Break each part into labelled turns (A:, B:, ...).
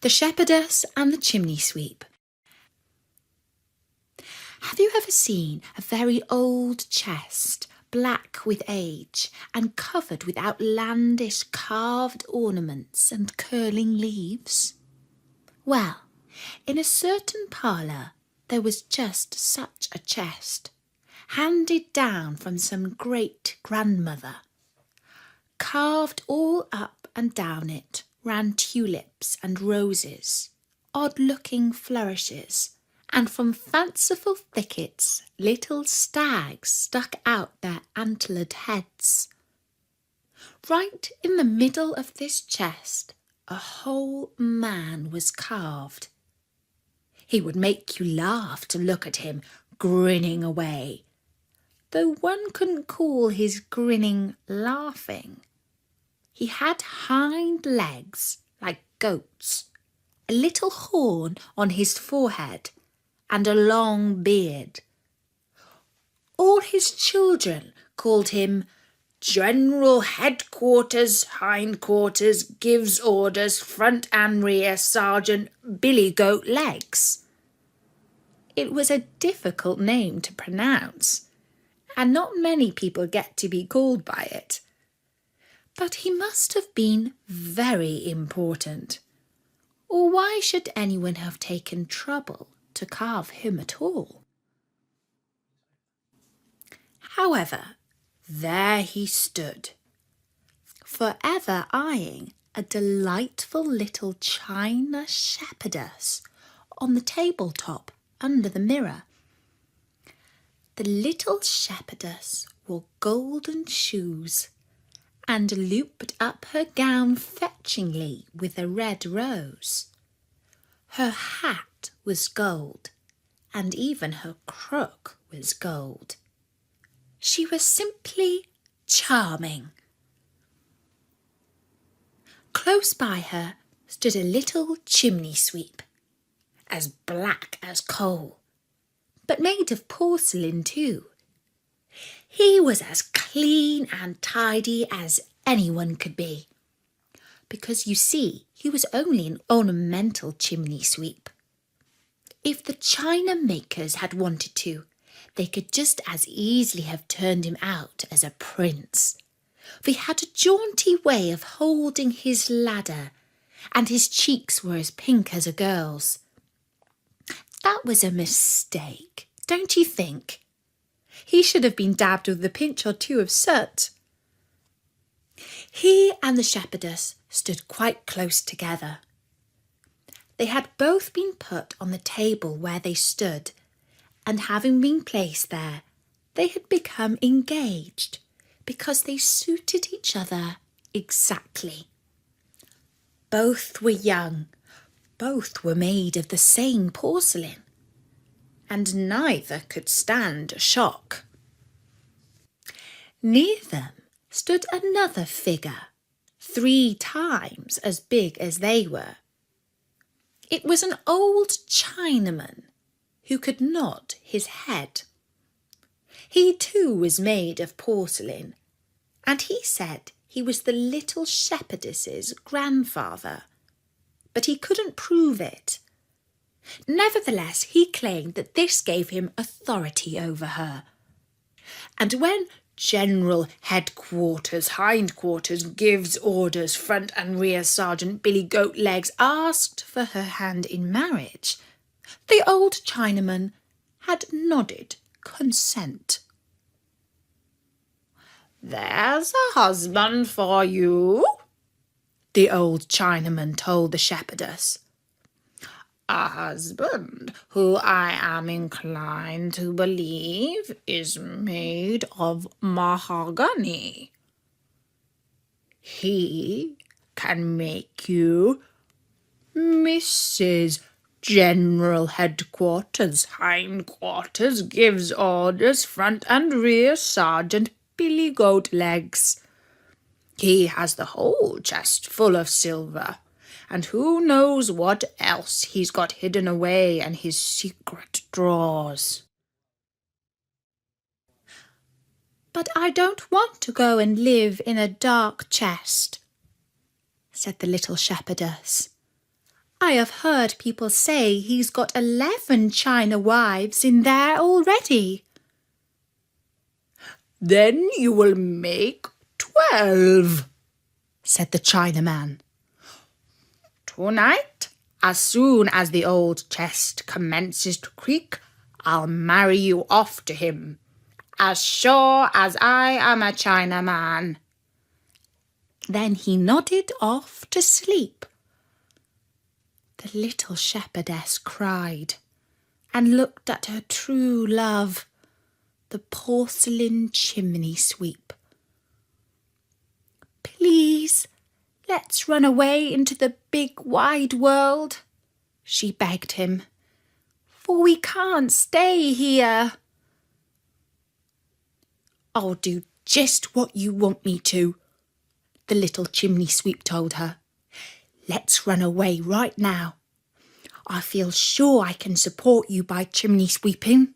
A: The Shepherdess and the Chimney Sweep. Have you ever seen a very old chest, black with age and covered with outlandish carved ornaments and curling leaves? Well, in a certain parlour there was just such a chest, handed down from some great-grandmother. Carved all up and down it ran tulips and roses, odd-looking flourishes, and from fanciful thickets little stags stuck out their antlered heads. Right in the middle of this chest a whole man was carved. He would make you laugh to look at him grinning away, though one couldn't call his grinning laughing. He had hind legs like goats, a little horn on his forehead, and a long beard. All his children called him General Headquarters, Hindquarters, Gives Orders, Front and Rear Sergeant Billy Goat Legs. It was a difficult name to pronounce, and not many people get to be called by it. But he must have been very important, or why should anyone have taken trouble to carve him at all? However, there he stood, forever eyeing a delightful little china shepherdess on the tabletop under the mirror. The little shepherdess wore golden shoes and looped up her gown fetchingly with a red rose. Her hat was gold, and even her crook was gold. She was simply charming. Close by her stood a little chimney sweep, as black as coal, but made of porcelain too. He was as clean and tidy as anyone could be, because you see, he was only an ornamental chimney sweep. If the china makers had wanted to, they could just as easily have turned him out as a prince, for he had a jaunty way of holding his ladder, and his cheeks were as pink as a girl's. That was a mistake, don't you think? He should have been dabbed with a pinch or two of soot. He and the shepherdess stood quite close together. They had both been put on the table where they stood, and having been placed there, they had become engaged because they suited each other exactly. Both were young, both were made of the same porcelain, and neither could stand a shock. Near them stood another figure, 3 times as big as they were. It was an old Chinaman who could nod his head. He too was made of porcelain, and he said he was the little shepherdess's grandfather, but he couldn't prove it. Nevertheless, he claimed that this gave him authority over her. And when General Headquarters, Hindquarters, Gives Orders, Front and Rear Sergeant Billy Goat Legs asked for her hand in marriage, the old Chinaman had nodded consent. "There's a husband for you," the old Chinaman told the shepherdess. "A husband who I am inclined to believe is made of mahogany. He can make you Mrs. General Headquarters, Hindquarters, Gives Orders, Front and Rear Sergeant Billy Goat Legs. He has the whole chest full of silver, and who knows what else he's got hidden away in his secret drawers." "But I don't want to go and live in a dark chest," said the little shepherdess. I have heard people say he's got 11 China wives in there already."
B: "Then you will make 12, said the Chinaman. "Tonight, as soon as the old chest commences to creak, I'll marry you off to him, as sure as I am a Chinaman."
A: Then he nodded off to sleep. The little shepherdess cried and looked at her true love, the porcelain chimney sweep. "Please, let's run away into the big wide world," she begged him, "for we can't stay here." "I'll do just what you want me to," the little chimney sweep told her. "Let's run away right now. I feel sure I can support you by chimney sweeping."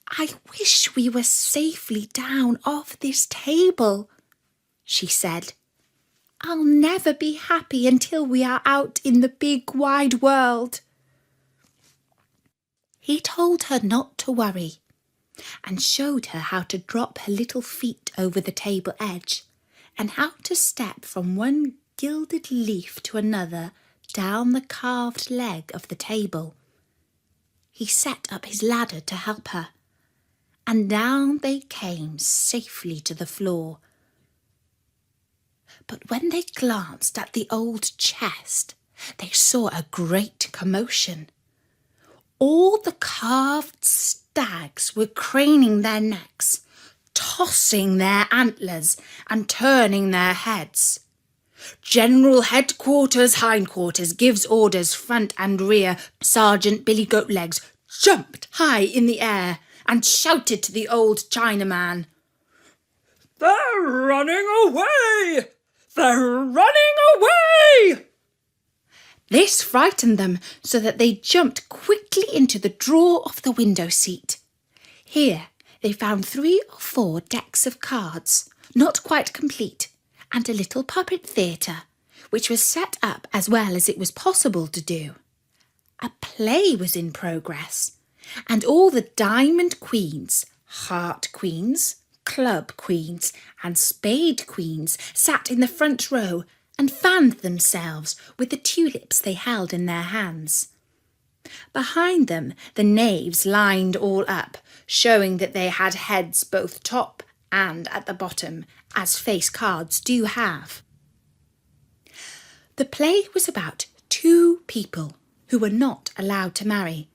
A: "I wish we were safely down off this table," she said. "I'll never be happy until we are out in the big wide world." He told her not to worry and showed her how to drop her little feet over the table edge and how to step from one gilded leaf to another down the carved leg of the table. He set up his ladder to help her, and down they came safely to the floor. But when they glanced at the old chest, they saw a great commotion. All the carved stags were craning their necks, tossing their antlers and turning their heads. "General Headquarters Hindquarters gives orders front and rear." Sergeant Billy Goatlegs jumped high in the air and shouted to the old Chinaman, "They're running away! They're running away!" This frightened them so that they jumped quickly into the drawer of the window seat. Here they found 3 or 4 decks of cards, not quite complete, and a little puppet theatre, which was set up as well as it was possible to do. A play was in progress, and all the diamond queens, heart queens, club queens, and spade queens sat in the front row and fanned themselves with the tulips they held in their hands. Behind them, the knaves lined all up, showing that they had heads both top and at the bottom, as face cards do have. The play was about 2 people who were not allowed to marry,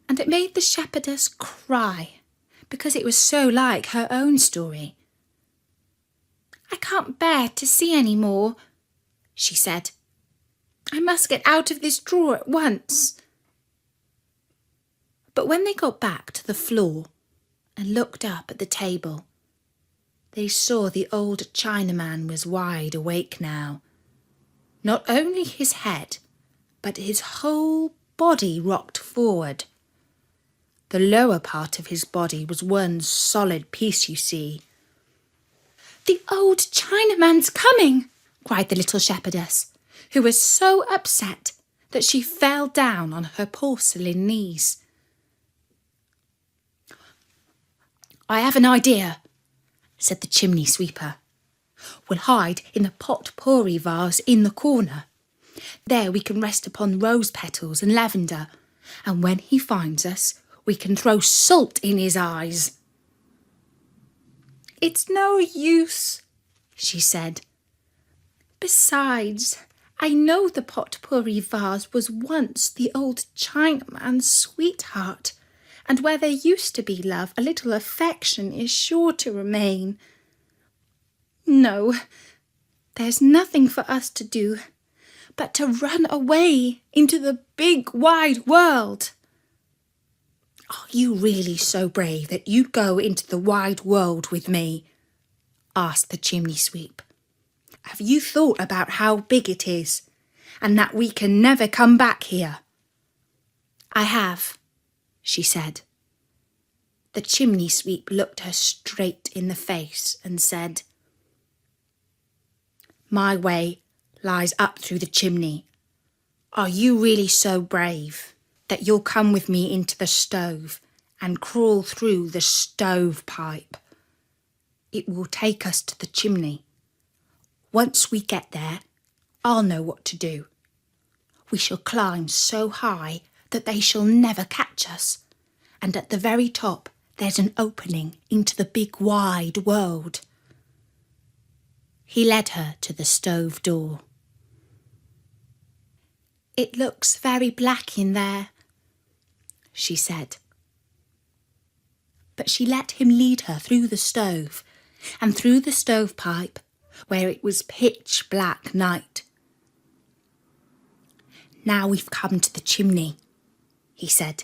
A: and it made the shepherdess cry because it was so like her own story. "I can't bear to see any more," she said. "I must get out of this drawer at once." But when they got back to the floor and looked up at the table, they saw the old Chinaman was wide awake now. Not only his head, but his whole body rocked forward. The lower part of his body was one solid piece, you see. "The old Chinaman's coming!" cried the little shepherdess, who was so upset that she fell down on her porcelain knees. "I have an idea," said the chimney sweeper. "We'll hide in the potpourri vase in the corner. There we can rest upon rose petals and lavender, and when he finds us, we can throw salt in his eyes." "It's no use," she said. "Besides, I know the potpourri vase was once the old Chinaman's sweetheart, and where there used to be love, a little affection is sure to remain. No, there's nothing for us to do but to run away into the big wide world." "Are you really so brave that you'd go into the wide world with me?" asked the chimney sweep. "Have you thought about how big it is, and that we can never come back here?" "I have," she said. The chimney sweep looked her straight in the face and said, "My way lies up through the chimney
B: Are you really so brave that you'll come with me into the stove and crawl through the stovepipe? It will take us to the chimney. Once we get there, I'll know what to do. We shall climb so high that they shall never catch us, and at the very top there's an opening into the big wide world. He led her to the stove door. It looks very black in there, she said. But she let him lead her through the stove and through the stovepipe where it was pitch black night. Now we've come to the chimney, he said.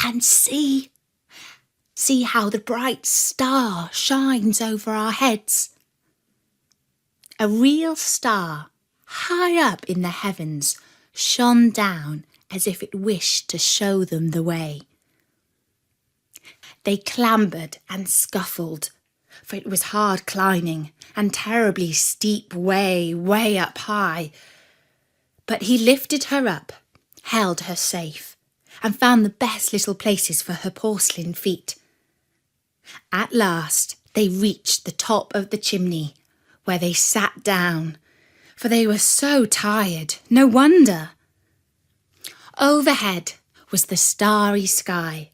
B: And see how the bright star shines over our heads. A real star, high up in the heavens, shone down as if it wished to show them the way. They clambered and scuffled, for it was hard climbing and terribly steep way up high. But he lifted her up, held her safe, and found the best little places for her porcelain feet. At last they reached the top of the chimney, where they sat down, for they were so tired, no wonder. Overhead was the starry sky,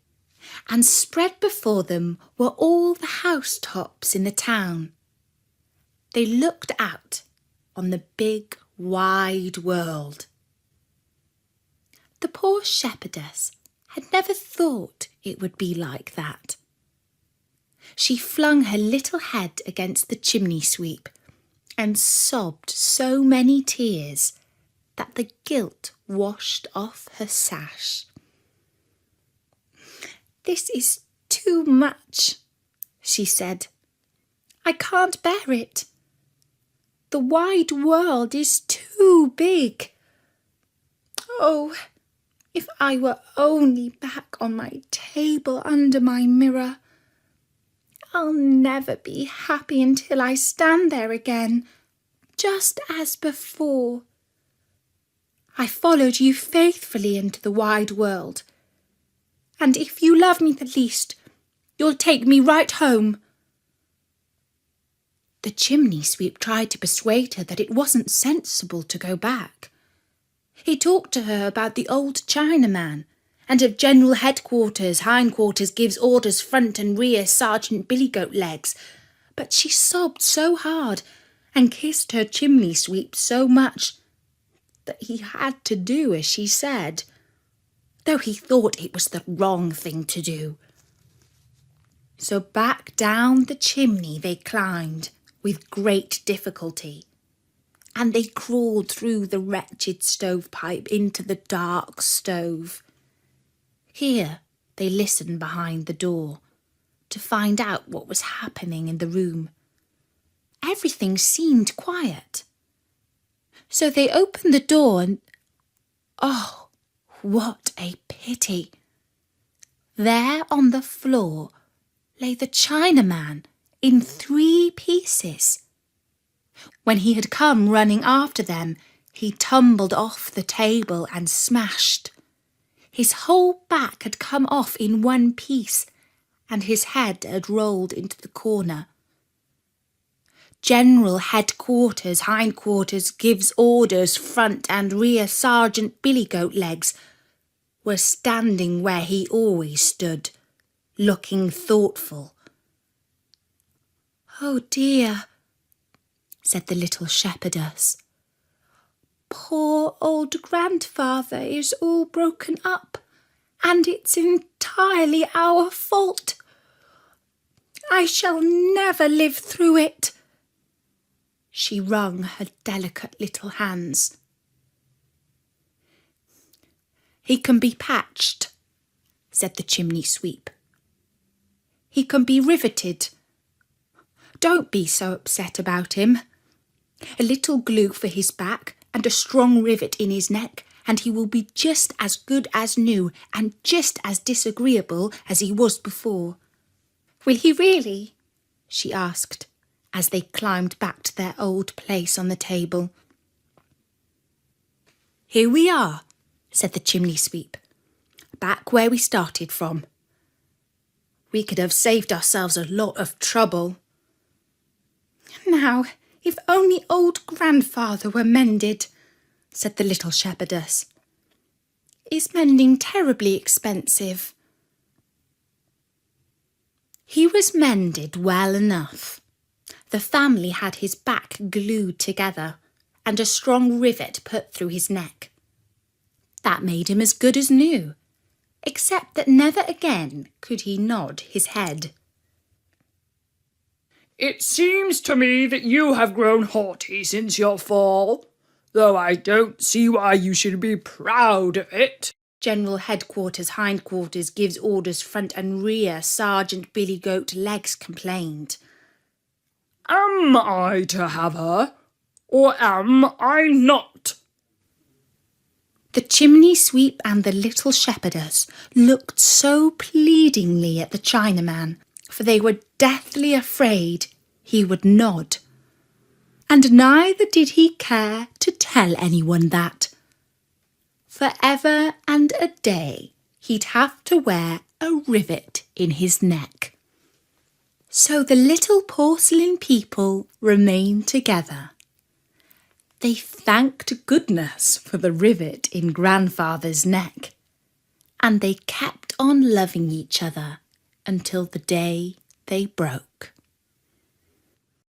B: and spread before them were all the housetops in the town. They looked out on the big, wide world. The poor shepherdess had never thought it would be like that. She flung her little head against the chimney sweep and sobbed so many tears that the gilt washed off her sash. "This is too much," she said. "I can't bear it. The wide world is too big. Oh, if I were only back on my table under my mirror. I'll never be happy until I stand there again, just as before. I followed you faithfully into the wide world, and if you love me the least, you'll take me right home." The chimney sweep tried to persuade her that it wasn't sensible to go back. He talked to her about the old Chinaman, and of General Headquarters, Hindquarters gives orders front and rear, Sergeant Billygoat Legs, but she sobbed so hard and kissed her chimney sweep so much that he had to do as she said, though he thought it was the wrong thing to do. So back down the chimney they climbed with great difficulty, and they crawled through the wretched stovepipe into the dark stove. Here they listened behind the door to find out what was happening in the room. Everything seemed quiet. So they opened the door and, oh, what a pity! There on the floor lay the Chinaman in 3 pieces. When he had come running after them, he tumbled off the table and smashed. His whole back had come off in 1 piece, and his head had rolled into the corner. General Headquarters, Hindquarters gives orders front and rear, Sergeant Billygoat Legs were standing where he always stood, looking thoughtful. "Oh dear," said the little shepherdess. "Poor old grandfather is all broken up, and it's entirely our fault. I shall never live through it." She wrung her delicate little hands. "He can be patched," said the chimney sweep. "He can be riveted. Don't be so upset about him. A little glue for his back and a strong rivet in his neck, and he will be just as good as new and just as disagreeable as he was before." "Will he really?" she asked, as they climbed back to their old place on the table. "Here we are," said the chimney sweep, "back where we started from. We could have saved ourselves a lot of trouble. Now, if only old grandfather were mended," said the little shepherdess. "Is mending terribly expensive?" He was mended well enough. The family had his back glued together and a strong rivet put through his neck. That made him as good as new, except that never again could he nod his head.
C: "It seems to me that you have grown haughty since your fall, though I don't see why you should be proud of it."
B: General Headquarters Hindquarters gives orders front and rear, Sergeant Billy Goat Legs complained.
C: "Am I to have her, or am I not?"
B: The chimney sweep and the little shepherdess looked so pleadingly at the Chinaman, for they were deathly afraid he would nod. And neither did he care to tell anyone that. For ever and a day he'd have to wear a rivet in his neck. So the little porcelain people remained together. They thanked goodness for the rivet in grandfather's neck, and they kept on loving each other until the day they broke.